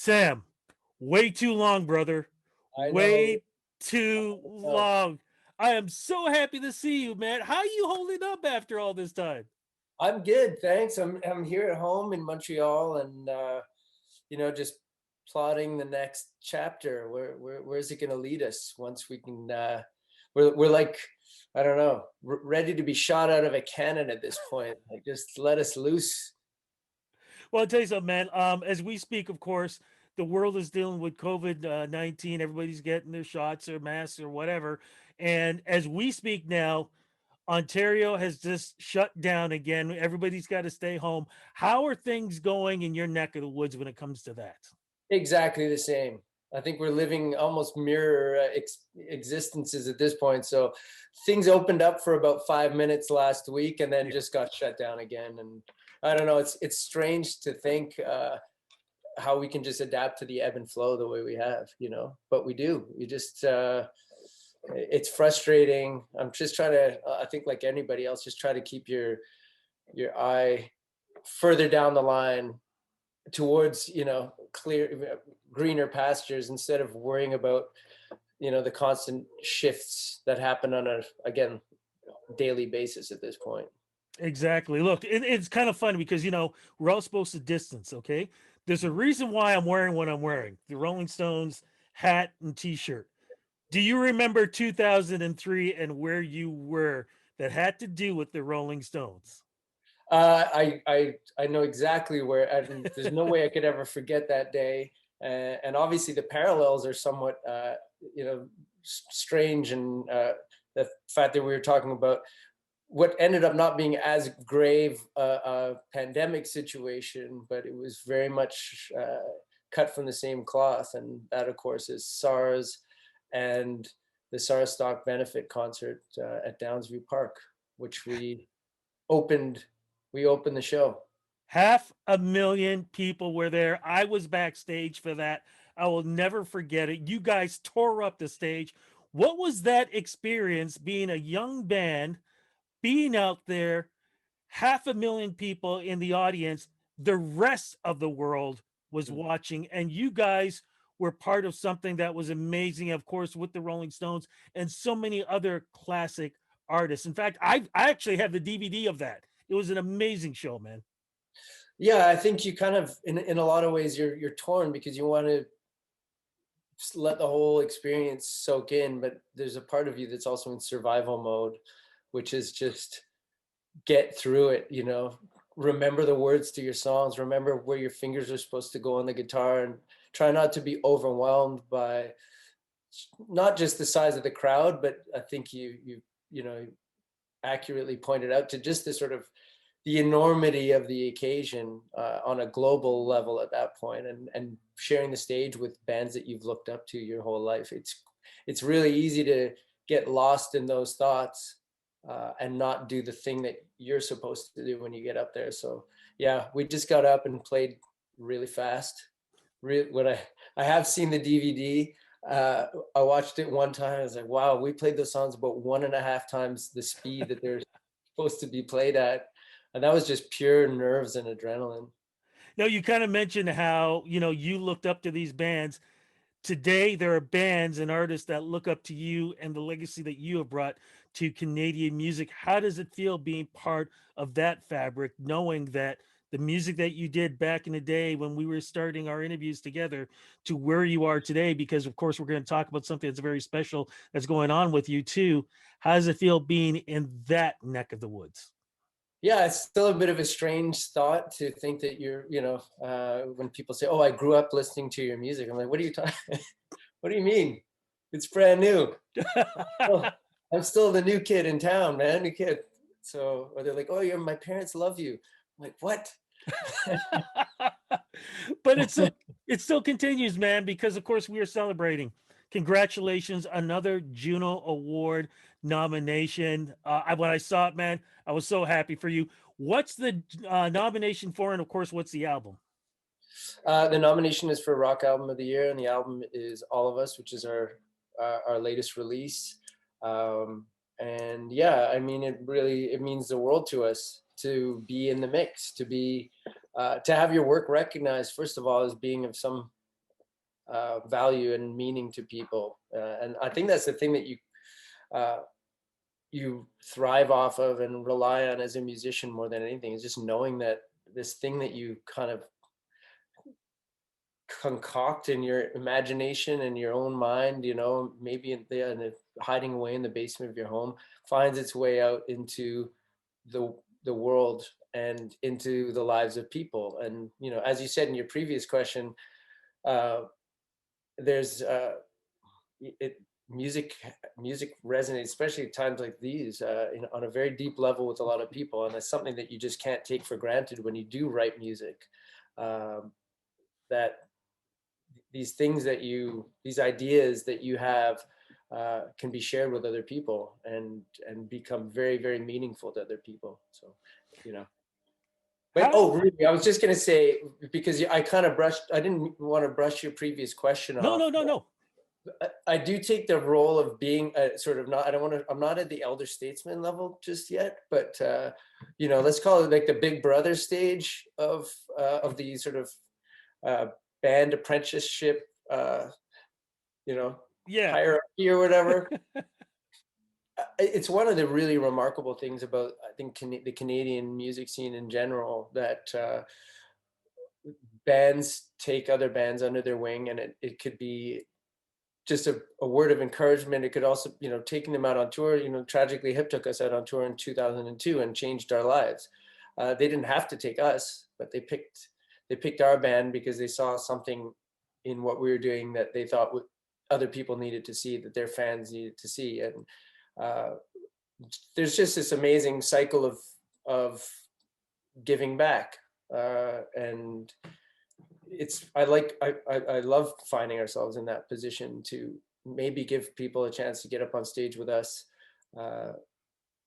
Sam, way too long, brother. I know. Way too long. I am so happy to see you, man. How are you holding up after all this time? I'm good, thanks. I'm here at home in Montreal, and just plotting the next chapter. Where's it going to lead us once we can? We're like, I don't know, ready to be shot out of a cannon at this point. Like, just let us loose. Well, I'll tell you something, man. As we speak, of course, the world is dealing with COVID 19. Everybody's getting their shots or masks or whatever. And as we speak now, Ontario has just shut down again. Everybody's got to stay home. How are things going in your neck of the woods when it comes to that? Exactly the same. I think we're living almost mirror existences at this point. So things opened up for about 5 minutes last week, and then Yeah. just got shut down again. And I don't know. It's strange to think how we can just adapt to the ebb and flow the way we have, But we do. We just it's frustrating. I'm just trying to. I think like anybody else, just try to keep your eye further down the line towards clear greener pastures instead of worrying about the constant shifts that happen on a, again, daily basis at this point. Exactly. Look, it's kind of funny because we're all supposed to distance. Okay, there's a reason why I'm wearing what I'm wearing: the Rolling Stones hat and T-shirt. Do you remember 2003 and where you were that had to do with the Rolling Stones? I know exactly where, and there's no way I could ever forget that day. And obviously the parallels are somewhat strange, and the fact that we were talking about what ended up not being as grave a pandemic situation, but it was very much cut from the same cloth. And that, of course, is SARS and the SARS Stock Benefit concert at Downsview Park, which opened opened the show. 500,000 people were there. I was backstage for that. I will never forget it. You guys tore up the stage. What was that experience being a young band, being out there, 500,000 people in the audience? The rest of the world was watching, and you guys were part of something that was amazing, of course, with the Rolling Stones and so many other classic artists. In fact, I actually have the DVD of that. It was an amazing show, man. Yeah, I think you kind of, in a lot of ways, you're torn because you want to let the whole experience soak in, but there's a part of you that's also in survival mode, which is just get through it. Remember the words to your songs, remember where your fingers are supposed to go on the guitar, and try not to be overwhelmed by not just the size of the crowd, but I think you know accurately pointed out to just the sort of the enormity of the occasion on a global level at that point, and sharing the stage with bands that you've looked up to your whole life. It's really easy to get lost in those thoughts and not do the thing that you're supposed to do when you get up there. So yeah, we just got up and played really fast. When I have seen the DVD, I watched it one time. I was like, wow, we played those songs about 1.5 times the speed that they're supposed to be played at. And that was just pure nerves and adrenaline. Now, you kind of mentioned how, you looked up to these bands. Today, there are bands and artists that look up to you and the legacy that you have brought to Canadian music. How does it feel being part of that fabric, knowing that the music that you did back in the day when we were starting our interviews together to where you are today? Because, of course, we're going to talk about something that's very special that's going on with you, too. How does it feel being in that neck of the woods? Yeah, it's still a bit of a strange thought to think that when people say, "Oh, I grew up listening to your music," I'm like, "What are you talking? What do you mean? It's brand new. Oh, I'm still the new kid in town, man, new kid." So, or they're like, "Oh, my parents love you." I'm like, "What?" But it still continues, man, because of course we are celebrating. Congratulations, another Juno Award nomination. When I saw it, man, I was so happy for you. What's the nomination for, and of course, what's the album? The nomination is for Rock Album of the Year, and the album is All of Us, which is our latest release. And yeah, I mean, it means the world to us to be in the mix, to have your work recognized, first of all, as being of some value and meaning to people. And I think that's the thing that uh, you thrive off of and rely on as a musician more than anything, is just knowing that this thing that you kind of concoct in your imagination and your own mind, maybe hiding away in the basement of your home, finds its way out into the the world and into the lives of people. And as you said in your previous question, uh, there's it music resonates, especially at times like these, on a very deep level with a lot of people, and it's something that you just can't take for granted when you do write music. Um, that these ideas that you have can be shared with other people and become very, very meaningful to other people. So, you know. But How? really, I was just going to say, because I didn't want to brush your previous question No, off. no, no, no. I do take the role of being sort of not. I don't want to. I'm not at the elder statesman level just yet, but let's call it like the big brother stage of the sort of uh, band apprenticeship, you know, Yeah. hierarchy or whatever. It's one of the really remarkable things about, I think, the Canadian music scene in general, that bands take other bands under their wing, and it could be just a word of encouragement. It could also, taking them out on tour. Tragically, Hip took us out on tour in 2002 and changed our lives. They didn't have to take us, but they picked our band because they saw something in what we were doing that they thought other people needed to see, that their fans needed to see. And uh, there's just this amazing cycle of giving back, and I love finding ourselves in that position to maybe give people a chance to get up on stage with us, uh,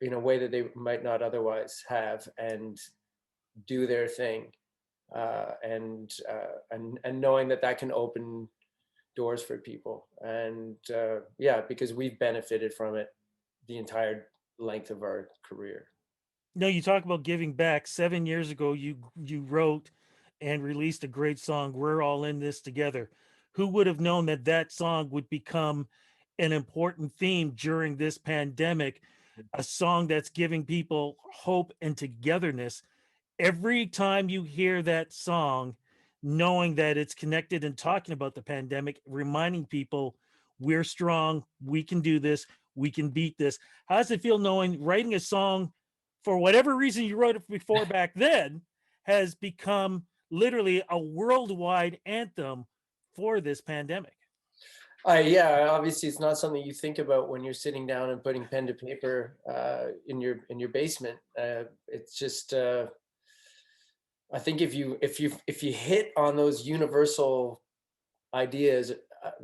in a way that they might not otherwise have, and do their thing, and knowing that that can open doors for people. And yeah, because we've benefited from it the entire length of our career. No, you talk about giving back. 7 years ago, you wrote and released a great song. We're all in this together. Who would have known that that song would become an important theme during this pandemic? A song that's giving people hope and togetherness. Every time you hear that song, knowing that it's connected and talking about the pandemic, reminding people we're strong, we can do this, we can beat this. How does it feel knowing writing a song for whatever reason you wrote it before back then has become literally a worldwide anthem for this pandemic? Yeah, obviously it's not something you think about when you're sitting down and putting pen to paper in your basement. It's just I think if you hit on those universal ideas,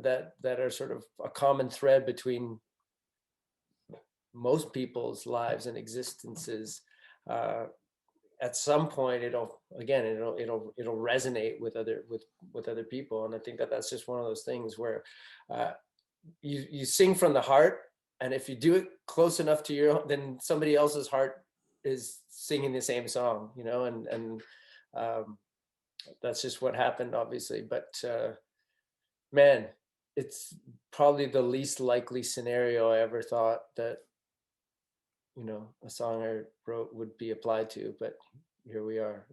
that are sort of a common thread between most people's lives and existences, uh, at some point it'll resonate with other people. And I think that that's just one of those things where uh, you sing from the heart, and if you do it close enough to then somebody else's heart is singing the same song, and um, that's just what happened, obviously. But man, it's probably the least likely scenario I ever thought that a song I wrote would be applied to, but here we are.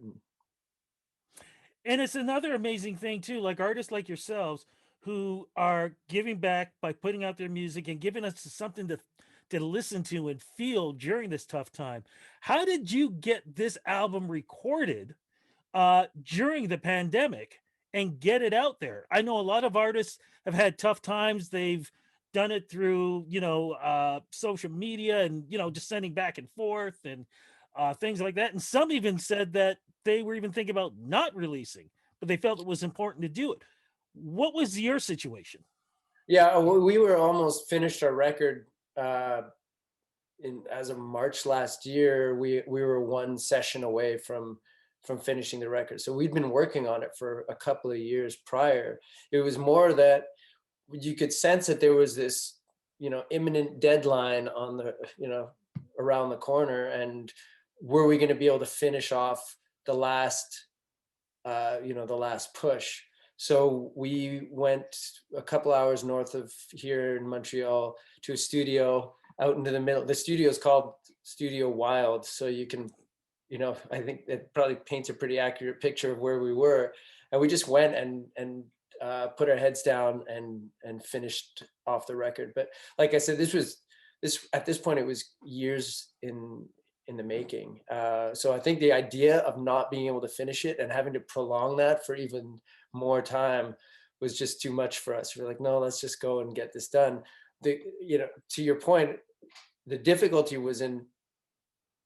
And it's another amazing thing too, like artists like yourselves who are giving back by putting out their music and giving us something to listen to and feel during this tough time. How did you get this album recorded during the pandemic and get it out there? I know a lot of artists have had tough times. They've done it through, social media and, just sending back and forth and things like that. And some even said that they were even thinking about not releasing, but they felt it was important to do it. What was your situation? Yeah, we were almost finished our record, uh, as of March last year. We were one session away from finishing the record. So we'd been working on it for a couple of years prior. It was more that you could sense that there was this, imminent deadline on around the corner, and were we going to be able to finish off the last, the last push? So we went a couple hours north of here in Montreal to a studio out into the middle. The studio is called Studio Wild, so you can, I think it probably paints a pretty accurate picture of where we were. And we just went and put our heads down and finished off the record. But like I said, this at this point it was years in the making. So I think the idea of not being able to finish it and having to prolong that for even more time was just too much for us. We're like, no, let's just go and get this done. To your point, the difficulty was in,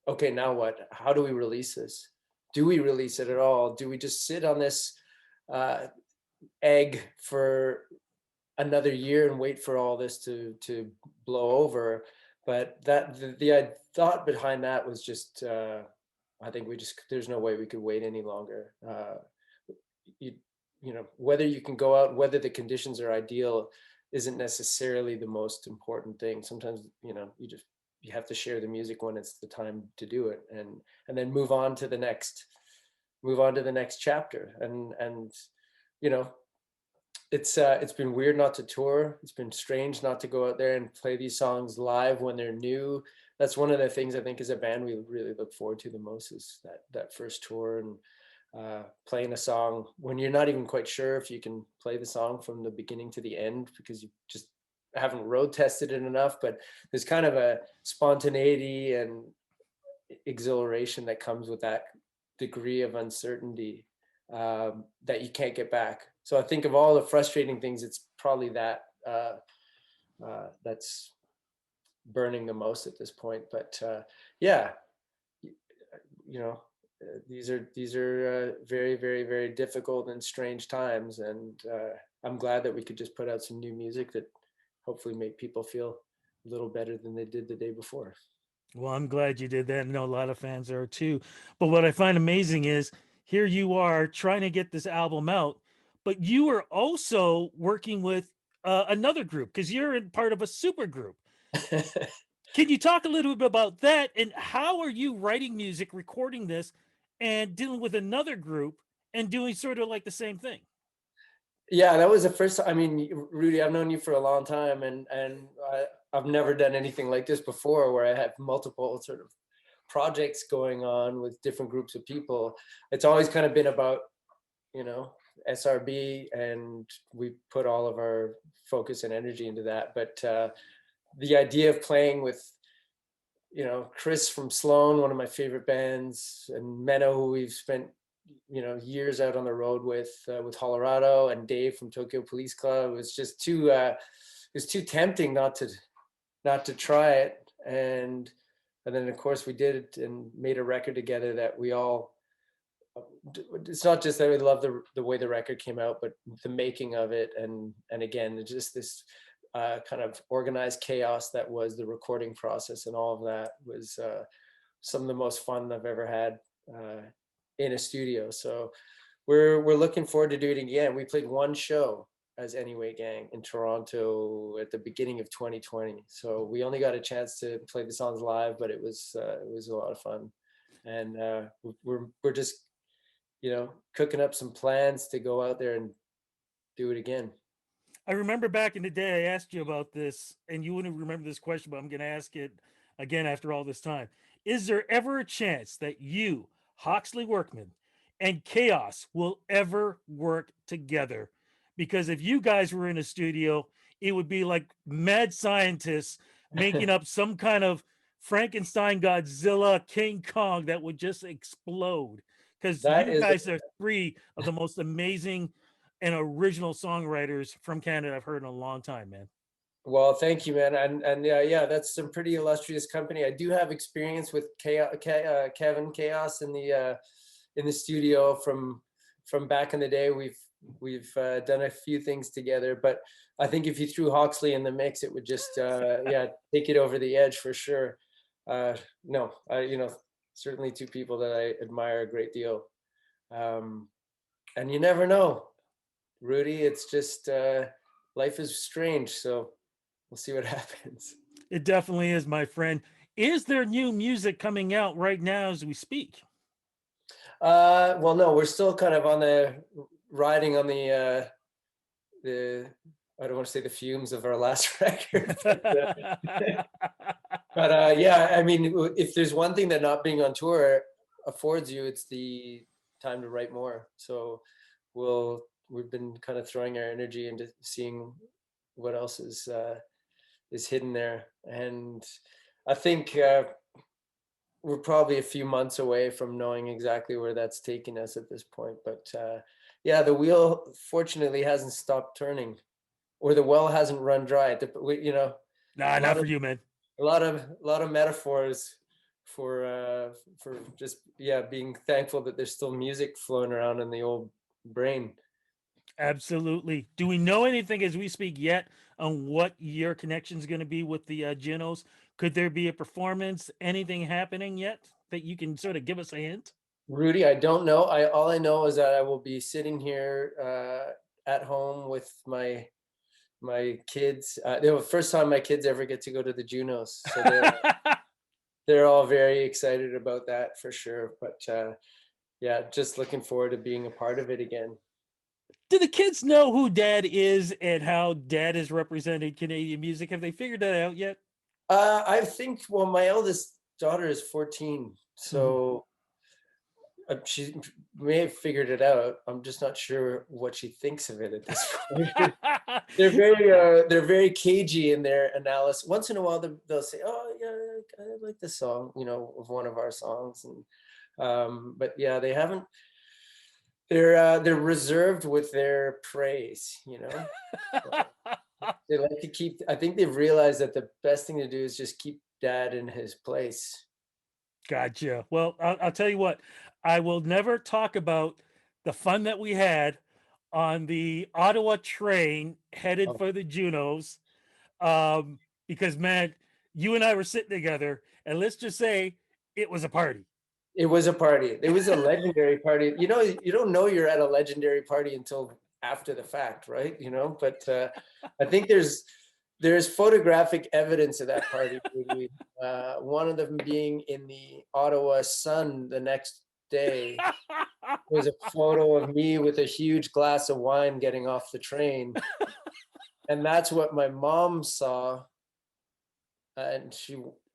okay, now what? How do we release this? Do we release it at all? Do we just sit on this uh, egg for another year and wait for all this to blow over? But the thought behind that was just, I think there's no way we could wait any longer. You, whether you can go out, whether the conditions are ideal, isn't necessarily the most important thing. Sometimes, you have to share the music when it's the time to do it, and then move on to the next chapter. And you know, it's been weird not to tour. It's been strange not to go out there and play these songs live when they're new. That's one of the things I think as a band we really look forward to the most, is that first tour, and playing a song when you're not even quite sure if you can play the song from the beginning to the end because you just haven't road tested it enough. But there's kind of a spontaneity and exhilaration that comes with that degree of uncertainty, that you can't get back. So I think of all the frustrating things, it's probably that's burning the most at this point. But yeah, you know, these are very, very, very difficult and strange times, and I'm glad that we could just put out some new music that hopefully make people feel a little better than they did the day before. Well, I'm glad you did that. I know a lot of fans are too. But what I find amazing is here you are trying to get this album out, but you are also working with another group because you're in part of a super group. Can you talk a little bit about that, and how are you writing music, recording this, and dealing with another group and doing sort of like the same thing? Yeah, that was the first. I mean, Rudy, I've known you for a long time, I've never done anything like this before, where I have multiple sort of projects going on with different groups of people. It's always kind of been about, you know, SRB, and we put all of our focus and energy into that. But the idea of playing with, Chris from Sloan, one of my favorite bands, and Menno, who we've spent, years out on the road with Colorado, and Dave from Tokyo Police Club, it was just it was too tempting not to try it. And then of course we did it and made a record together that we all, it's not just that we love the way the record came out, but the making of it. And again, just this kind of organized chaos that was the recording process, and all of that was some of the most fun I've ever had in a studio. So we're looking forward to doing it again. We played one show as Anyway Gang in Toronto at the beginning of 2020. So we only got a chance to play the songs live, but it was a lot of fun. And we're just, cooking up some plans to go out there and do it again. I remember back in the day, I asked you about this, and you wouldn't remember this question, but I'm going to ask it again after all this time. Is there ever a chance that you, Hawksley Workman, and Chaos will ever work together? Because if you guys were in a studio, it would be like mad scientists making up some kind of Frankenstein, Godzilla, King Kong that would just explode. Because That you is guys are three of the most amazing and original songwriters from Canada I've heard in a long time, man. Well, thank you, man. And yeah, that's some pretty illustrious company. I do have experience with Kevin Chaos in the studio from back in the day. We've done a few things together, but I think if you threw Hawksley in the mix, it would just yeah, take it over the edge for sure. No, certainly two people that I admire a great deal. And you never know, Rudy. It's just life is strange, so we'll see what happens. It definitely is, my friend. Is there new music coming out right now as we speak? Well, no, we're still kind of on the riding on the I don't want to say the fumes of our last record, but yeah, I mean, if there's one thing that not being on tour affords you, it's the time to write more. So we've been kind of throwing our energy into seeing what else is hidden there, and I think we're probably a few months away from knowing exactly where that's taking us at this point. But yeah, the wheel fortunately hasn't stopped turning, or the well hasn't run dry. You know, Nah, a not lot for of you, man. a lot of metaphors for just yeah being thankful that there's still music flowing around in the old brain. Absolutely. Do we know anything as we speak yet on what your connection is going to be with the Junos? Could there be a performance? Anything happening yet that you can sort of give us a hint? Rudy, I don't know. I all I know is that I will be sitting here at home with my kids. The first time my kids ever get to go to the Junos, so they're all very excited about that for sure. But yeah, just looking forward to being a part of it again. Do the kids know who Dad is and how Dad has represented Canadian music? Have they figured that out yet? I think well, my eldest daughter is 14, Mhm. so she may have figured it out. I'm just not sure what she thinks of it at this point. They're very cagey in their analysis. Once in a while, they'll say, "Oh yeah, I like this song," of one of our songs, and but yeah, they haven't. They're reserved with their praise. So they like to keep. I think they've realized that the best thing to do is just keep Dad in his place. Gotcha. Well, I'll tell you what, I will never talk about the fun that we had on the Ottawa train headed Oh, for the Junos. Because man, you and I were sitting together, and let's just say it was a party. it was a party. It was a legendary party. You don't know you're at a legendary party until after the fact, right? But I think there's photographic evidence of that party. Really. One of them being in the Ottawa Sun the next day was a photo of me with a huge glass of wine getting off the train, and that's what my mom saw. And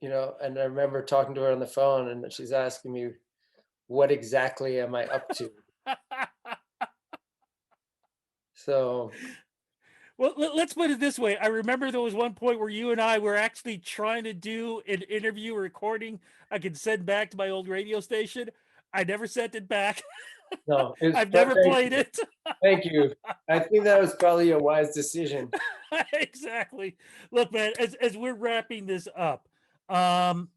and I remember talking to her on the phone, and she's asking me, what exactly am I up to? So Well, let's put it this way. I remember there was one point where you and I were actually trying to do an interview recording I could send back to my old radio station. I never sent it back. no, I've never thank played you, it. thank you. I think that was probably a wise decision. Exactly. Look, man, as we're wrapping this up, um,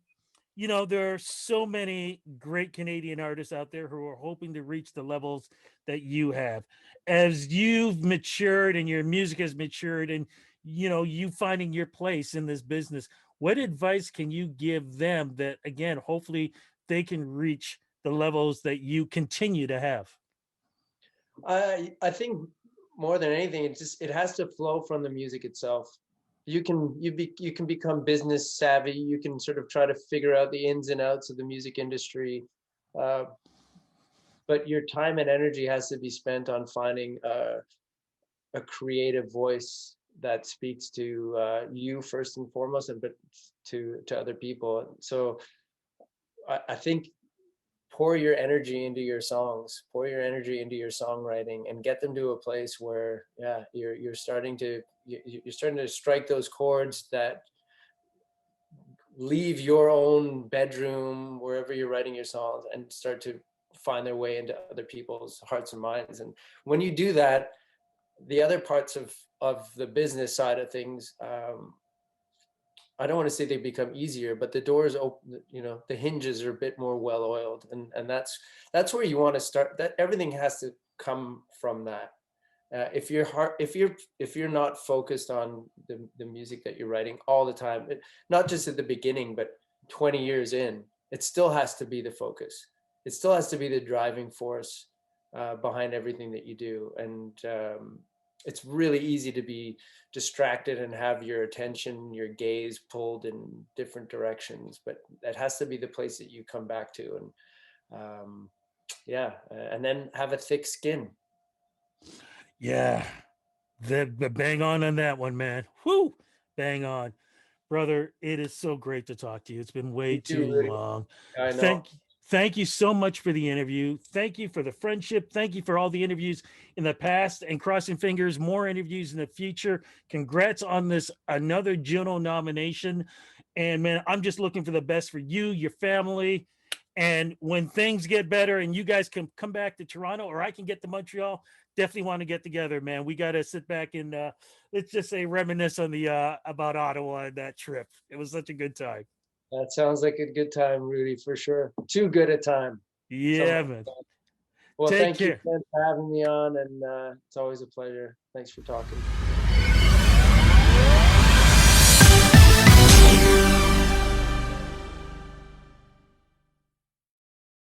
there are so many great Canadian artists out there who are hoping to reach the levels that you have. As you've matured and your music has matured and you finding your place in this business, what advice can you give them that again, hopefully they can reach the levels that you continue to have? I think more than anything, it has to flow from the music itself. You can become business savvy. You can sort of try to figure out the ins and outs of the music industry, uh, but your time and energy has to be spent on finding a creative voice that speaks to you first and foremost, and but to other people. So I think pour your energy into your songs, pour your energy into your songwriting, and get them to a place where yeah you're starting to strike those chords that leave your own bedroom wherever you're writing your songs and start to find their way into other people's hearts and minds. And when you do that, the other parts of the business side of things, I don't want to say they become easier, but the doors open, the hinges are a bit more well oiled, and that's where you want to start. That everything has to come from that. If you're not focused on the music that you're writing all the time, not just at the beginning, but 20 years in, it still has to be the focus. It still has to be the driving force behind everything that you do, and it's really easy to be distracted and have your attention, your gaze pulled in different directions, but that has to be the place that you come back to, and yeah, and then have a thick skin. Yeah, the bang on that one, man. Whoo, bang on, brother. It is so great to talk to you. It's been way You too, too Rudy. long. I know. Thank thank you so much for the interview. Thank you for the friendship. Thank you for all the interviews in the past, and crossing fingers, more interviews in the future. Congrats on this another Juno nomination. And man, I'm just looking for the best for you, your family. And when things get better and you guys can come back to Toronto, or I can get to Montreal, definitely want to get together, man. We got to sit back and let's just say reminisce on the about Ottawa and that trip. It was such a good time. That sounds like a good time, Rudy, for sure. Too good a time. Something Yeah, like man. that. Well, Take thank you care. again for having me on, and it's always a pleasure. Thanks for talking.